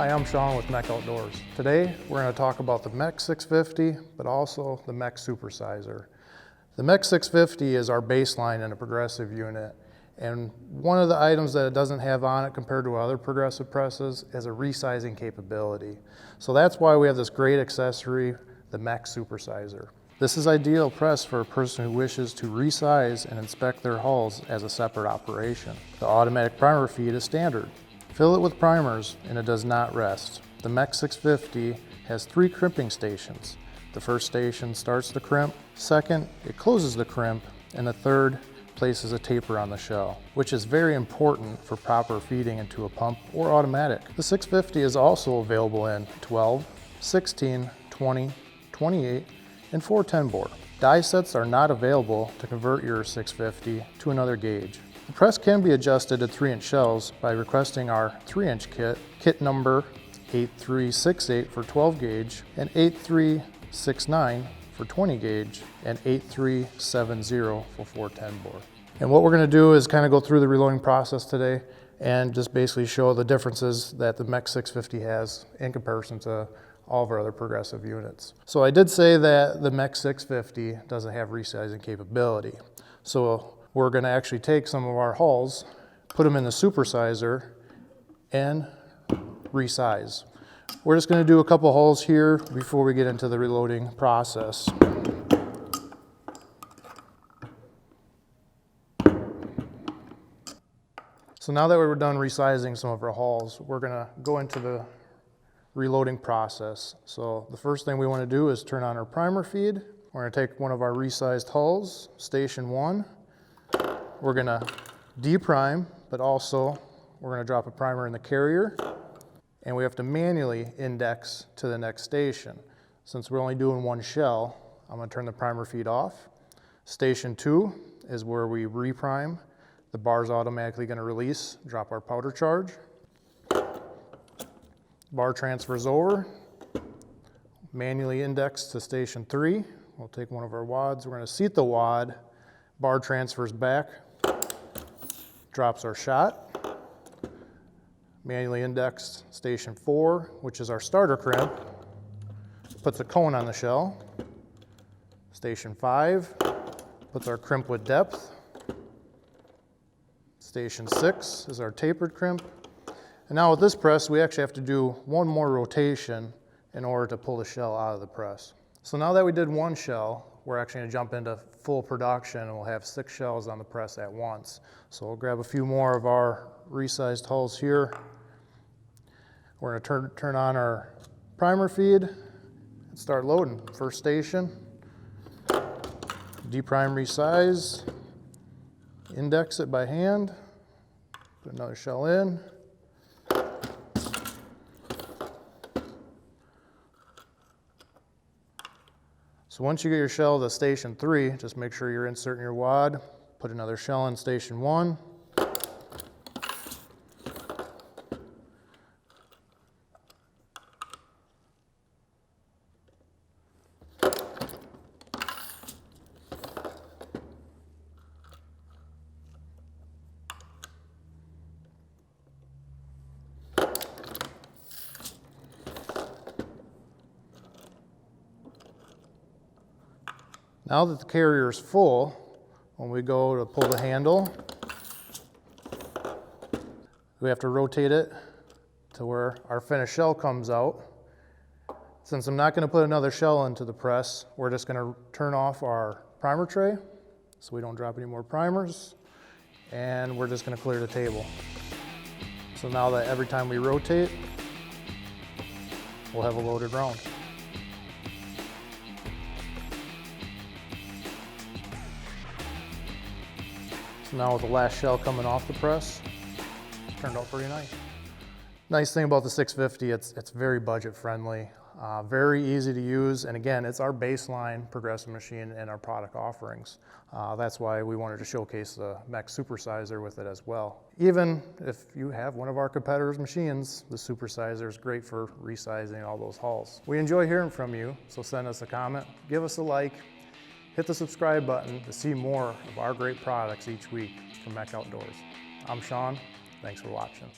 Hi, I'm Sean with MEC Outdoors. Today we're going to talk about the MEC 650, but also the MEC Super Sizer. The MEC 650 is our baseline in a progressive unit, and one of the items that it doesn't have on it compared to other progressive presses is a resizing capability. So that's why we have this great accessory, the MEC Super Sizer. This is ideal press for a person who wishes to resize and inspect their hulls as a separate operation. The automatic primer feed is standard. Fill it with primers and it does not rest. The MEC 650 has 3 crimping stations. The first station starts the crimp, second it closes the crimp, and the third places a taper on the shell, which is very important for proper feeding into a pump or automatic. The 650 is also available in 12, 16, 20, 28, and 410 bore. Die sets are not available to convert your 650 to another gauge. The press can be adjusted to 3-inch shells by requesting our 3-inch kit number 8368 for 12 gauge and 8369 for 20 gauge and 8370 for 410 bore. And what we're going to do is kind of go through the reloading process today and just basically show the differences that the MEC 650 has in comparison to all of our other progressive units. So I did say that the MEC 650 doesn't have resizing capability. So we're going to actually take some of our hulls, put them in the Super Sizer, and resize. We're just going to do a couple hulls here before we get into the reloading process. So now that we're done resizing some of our hulls, we're going to go into the reloading process. So the first thing we want to do is turn on our primer feed. We're going to take one of our resized hulls, station 1. We're going to deprime, but also we're going to drop a primer in the carrier, and we have to manually index to the next station. Since we're only doing one shell, I'm going to turn the primer feed off. Station 2 is where we reprime. The bar's automatically going to release, drop our powder charge. Bar transfers over, manually index to station 3. We'll take one of our wads, we're going to seat the wad, bar transfers back, drops our shot, manually indexed station 4, which is our starter crimp, puts a cone on the shell. Station 5 puts our crimp with depth. Station 6 is our tapered crimp. And now with this press, we actually have to do one more rotation in order to pull the shell out of the press. So now that we did one shell, we're actually going to jump into full production, and we'll have 6 shells on the press at once. So we'll grab a few more of our resized hulls here. We're going to turn on our primer feed and start loading. First station, deprime, resize, index it by hand, put another shell in. So once you get your shell to station 3, just make sure you're inserting your wad, put another shell in station 1. Now that the carrier is full, when we go to pull the handle, we have to rotate it to where our finished shell comes out. Since I'm not going to put another shell into the press, we're just going to turn off our primer tray so we don't drop any more primers, and we're just going to clear the table. So now that every time we rotate, we'll have a loaded round. Now with the last shell coming off the press, it turned out pretty nice. Nice thing about the 650, it's very budget friendly, very easy to use, and again, it's our baseline progressive machine in our product offerings. That's why we wanted to showcase the MEC Super Sizer with it as well. Even if you have one of our competitors' machines, the Super Sizer is great for resizing all those hulls. We enjoy hearing from you, so send us a comment, give us a like, hit the subscribe button to see more of our great products each week from MEC Outdoors. I'm Sean, thanks for watching.